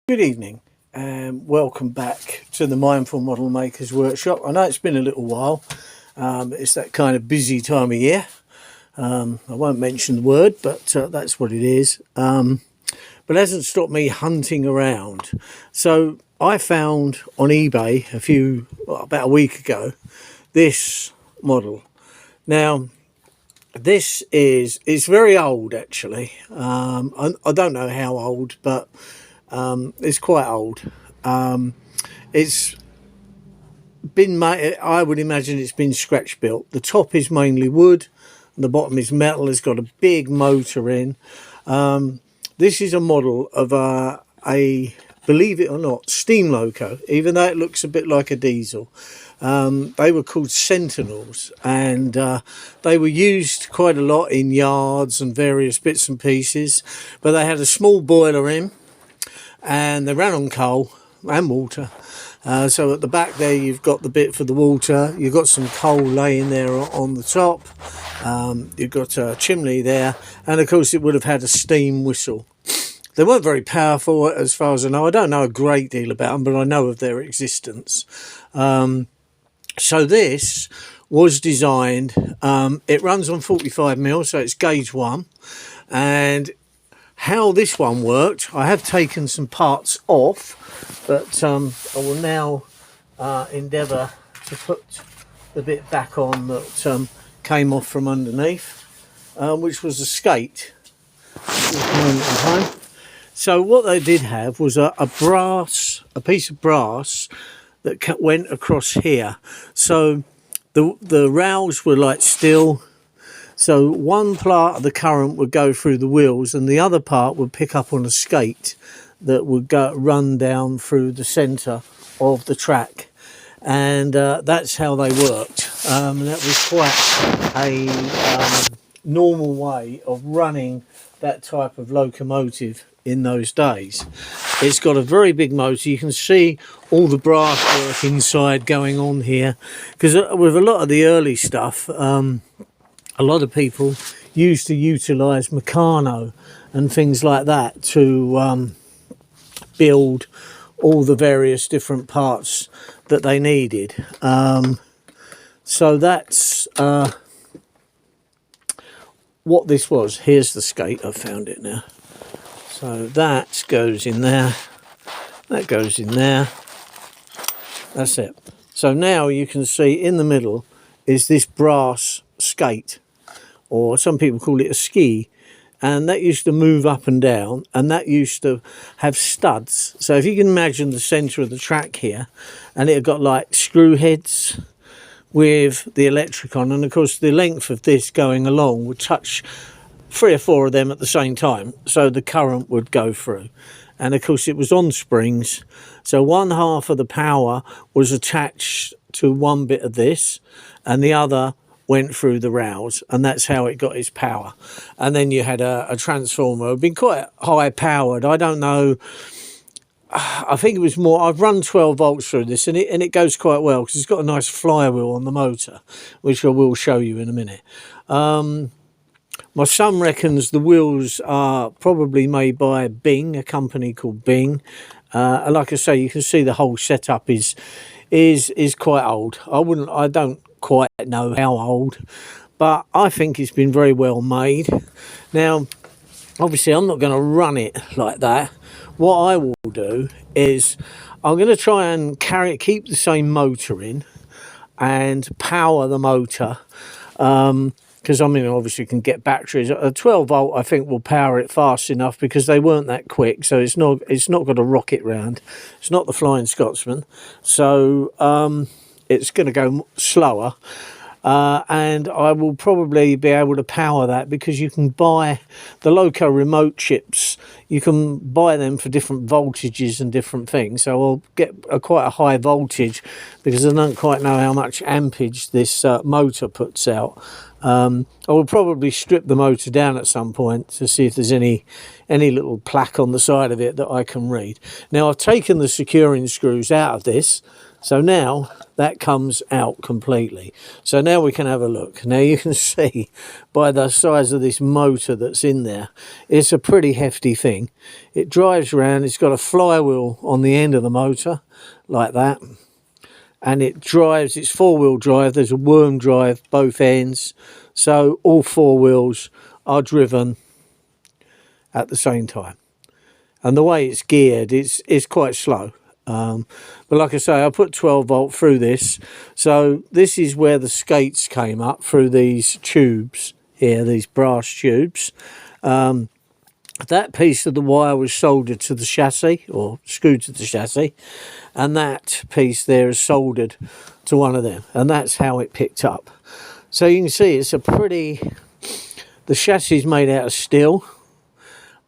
Good evening and welcome back to the Mindful Model Makers Workshop. I know it's been a little while. It's that kind of busy time of year. I won't mention the word, but that's what it is. But it hasn't stopped me hunting around. So I found on eBay about a week ago, this model. Now, it's very old actually. I don't know how old, but it's quite old. It's been made, I would imagine it's been scratch built. The top is mainly wood and the bottom is metal. It's got a big motor in. This is a model of a, believe it or not, steam loco, even though it looks a bit like a diesel. They were called Sentinels, and they were used quite a lot in yards and various bits and pieces, but they had a small boiler in and they ran on coal and water. So at the back there you've got the bit for the water, you've got some coal laying there on the top, you've got a chimney there, and of course it would have had a steam whistle. They weren't very powerful as far as I know. I don't know a great deal about them, but I know of their existence. So this was designed, it runs on 45mm, so it's gauge 1, and how this one worked, I have taken some parts off, but I will now endeavour to put the bit back on that came off from underneath, which was a skate at this moment in time. So what they did have was a piece of brass that went across here. So the rails were like steel. So one part of the current would go through the wheels and the other part would pick up on a skate that would run down through the centre of the track. And that's how they worked. And that was quite a normal way of running that type of locomotive in those days. It's got a very big motor. You can see all the brass work inside going on here, because with a lot of the early stuff, a lot of people used to utilise Meccano and things like that to build all the various different parts that they needed. So that's what this was. Here's the skate. I found it now. So that goes in there. That goes in there. That's it. So now you can see in the middle is this brass skate, or some people call it a ski, and that used to move up and down, and that used to have studs. So if you can imagine the centre of the track here, and it had got like screw heads with the electric on, and of course the length of this going along would touch 3 or 4 of them at the same time, so the current would go through. And of course it was on springs, so one half of the power was attached to one bit of this and the other went through the rails, and that's how it got its power. And then you had a transformer. It had been quite high powered. I don't know, I think it was more, I've run 12 volts through this, and it goes quite well because it's got a nice flywheel on the motor, which I will show you in a minute. My son reckons the wheels are probably made by Bing, a company called Bing. Like I say, you can see the whole setup is quite old. I don't quite know how old, but I think it's been very well made. Now, obviously, I'm not going to run it like that. What I will do is I'm going to try and keep the same motor in and power the motor. Because I mean, obviously you can get batteries. A 12 volt I think will power it fast enough, because they weren't that quick, so it's not got a rocket round. It's not the Flying Scotsman, so it's going to go slower, and I will probably be able to power that, because you can buy the Loco remote chips. You can buy them for different voltages and different things, so I'll get quite a high voltage, because I don't quite know how much ampage this motor puts out. I will probably strip the motor down at some point to see if there's any little plaque on the side of it that I can read. Now, I've taken the securing screws out of this, So now that comes out completely. So now we can have a look. Now you can see by the size of this motor that's in there, it's a pretty hefty thing. It drives around, it's got a flywheel on the end of the motor like that. And it drives, it's four-wheel drive, there's a worm drive both ends. So all four wheels are driven at the same time. And the way it's geared, it's quite slow. But like I say, I put 12 volt through this. So this is where the skates came up through these tubes here, these brass tubes. That piece of the wire was soldered to the chassis, or screwed to the chassis. And that piece there is soldered to one of them. And that's how it picked up. So you can see it's a pretty... The chassis is made out of steel.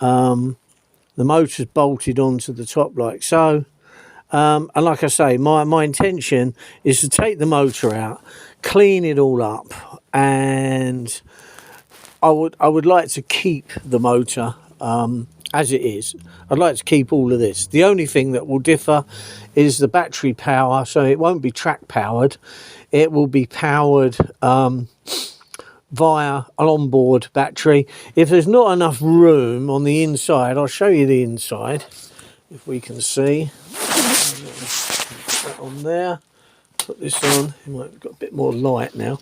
The motor's bolted onto the top like so. And like I say, my intention is to take the motor out, clean it all up, and I would like to keep the motor as it is. I'd like to keep all of this. The only thing that will differ is the battery power, so it won't be track powered. It will be powered via an onboard battery. If there's not enough room on the inside, I'll show you the inside if we can see. Put that on there, put this on. You might have got a bit more light now.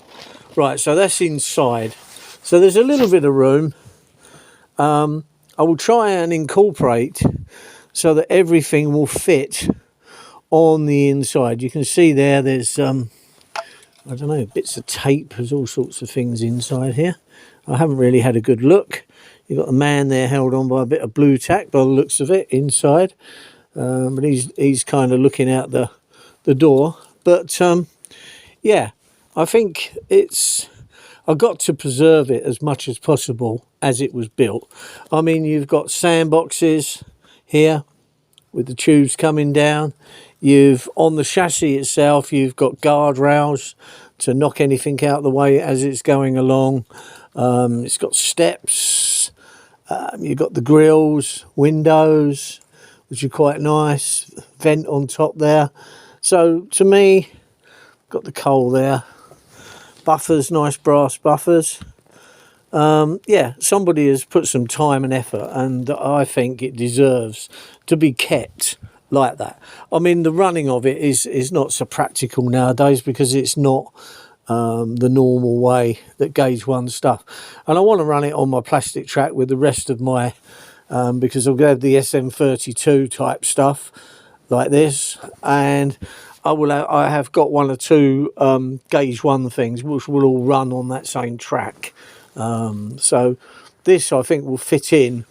Right, so that's inside. So there's a little bit of room. I will try and incorporate so that everything will fit on the inside. You can see there's I don't know, bits of tape, there's all sorts of things inside here. I haven't really had a good look. You've got the man there held on by a bit of blue tack by the looks of it inside. But he's kind of looking out the door. But yeah, I think I've got to preserve it as much as possible as it was built. I mean, you've got sandboxes here with the tubes coming down. On the chassis itself, you've got guardrails to knock anything out of the way as it's going along. It's got steps. You've got the grills, windows, which are quite nice. Vent on top there. So to me, got the coal there. Buffers, nice brass buffers. Yeah, somebody has put some time and effort, and I think it deserves to be kept like that. I mean, the running of it is not so practical nowadays because it's not the normal way that Gauge 1 stuff. And I want to run it on my plastic track with the rest of my, because I'll have the SM32 type stuff like this, and I have got one or two Gauge 1 things which will all run on that same track. So this I think will fit in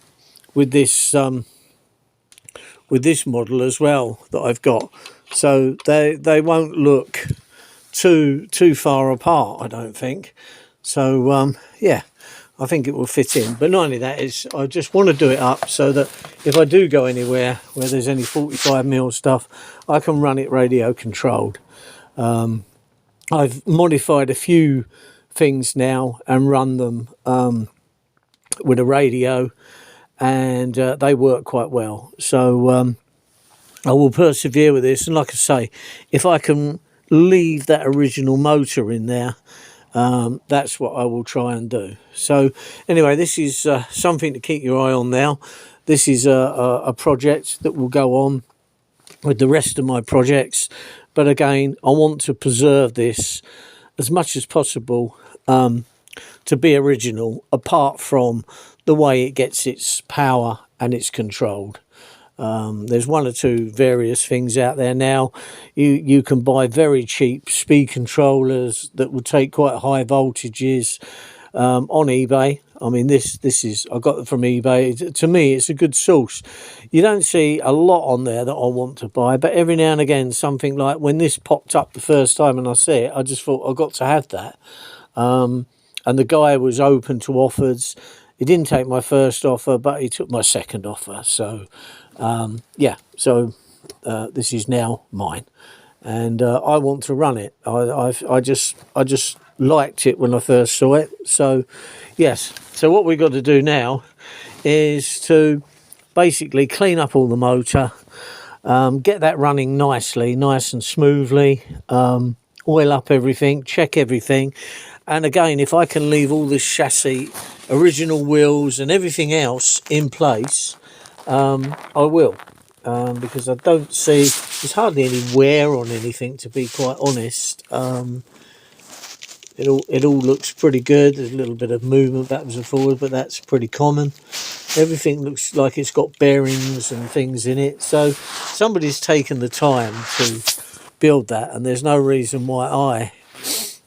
with this model as well that I've got, so they won't look too far apart, I don't think. So yeah, I think it will fit in. But not only that, I just want to do it up so that if I do go anywhere where there's any 45mm stuff, I can run it radio controlled. I've modified a few things now and run them with a radio, and they work quite well. So I will persevere with this, and like I say, if I can leave that original motor in there, that's what I will try and do. So anyway, this is something to keep your eye on now. This is a project that will go on with the rest of my projects, but again, I want to preserve this as much as possible to be original, apart from the way it gets its power and it's controlled. There's one or two various things out there now. You can buy very cheap speed controllers that will take quite high voltages on eBay. I mean, this is, I got it from eBay. To me, it's a good source. You don't see a lot on there that I want to buy, but every now and again, something like when this popped up the first time and I see it, I just thought I got to have that. And the guy was open to offers. He didn't take my first offer, but he took my second offer. So yeah, so this is now mine, and I want to run it. I just liked it when I first saw it. So yes, so what we've got to do now is to basically clean up all the motor, get that running nicely, nice and smoothly, oil up everything, check everything. And again, if I can leave all this chassis, original wheels and everything else in place, I will. Because I don't see, there's hardly any wear on anything, to be quite honest. It all looks pretty good. There's a little bit of movement backwards and forwards, but that's pretty common. Everything looks like it's got bearings and things in it. So somebody's taken the time to build that, and there's no reason why I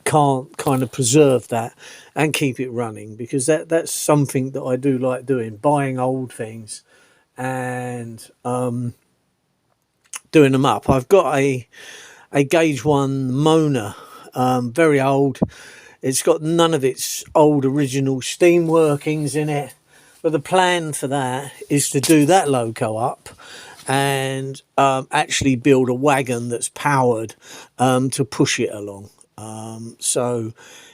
can't kind of preserve that and keep it running, because that's something that I do like doing, buying old things and doing them up. I've got a Gauge 1 Mona, very old. It's got none of its old original steam workings in it, but the plan for that is to do that loco up and actually build a wagon that's powered to push it along. So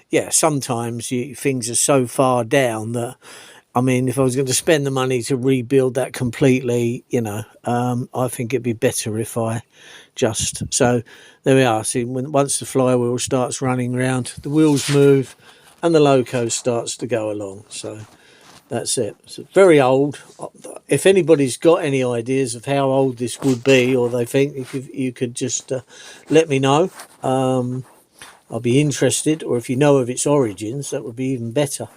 yeah, sometimes things are so far down that, I mean, if I was going to spend the money to rebuild that completely, I think it'd be better if I so there we are. See, once the flywheel starts running around, the wheels move and the loco starts to go along. So that's it. It's very old. If anybody's got any ideas of how old this would be, or they think you could just let me know. I'll be interested. Or if you know of its origins, that would be even better.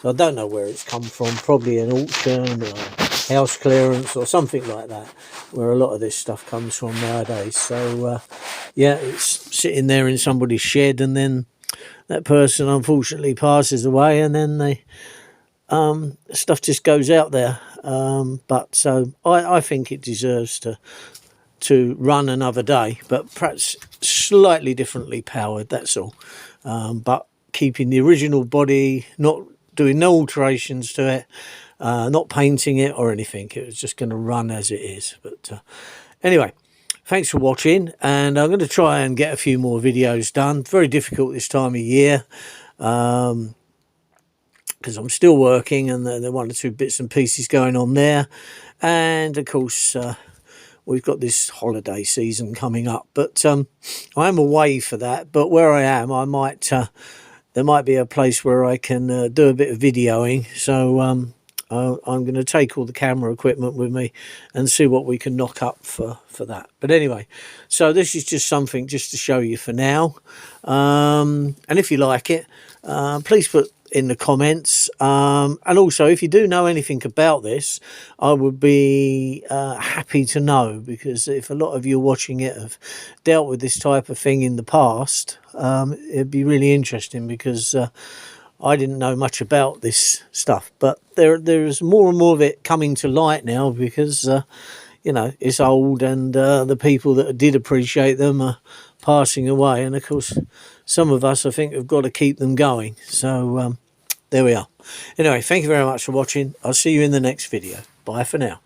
So I don't know where it's come from. Probably an auction or house clearance or something like that, where a lot of this stuff comes from nowadays. So yeah, it's sitting there in somebody's shed, and then that person unfortunately passes away, and then they stuff just goes out there. But so I think it deserves to run another day, but perhaps slightly differently powered, that's all. But keeping the original body, not doing no alterations to it, not painting it or anything. It was just going to run as it is. But anyway, thanks for watching, and I'm going to try and get a few more videos done. Very difficult this time of year, because I'm still working, and there are one or two bits and pieces going on there. And of course, we've got this holiday season coming up, but I am away for that. But where I am, I might there might be a place where I can do a bit of videoing. So I'm going to take all the camera equipment with me and see what we can knock up for that. But anyway, so this is just something just to show you for now. And if you like it, please put in the comments, and also if you do know anything about this, I would be happy to know, because if a lot of you watching it have dealt with this type of thing in the past, it'd be really interesting, because I didn't know much about this stuff, but there's more and more of it coming to light now, because it's old, and the people that did appreciate them are passing away, and of course some of us, I think, have got to keep them going. So there we are. Anyway, thank you very much for watching. I'll see you in the next video. Bye for now.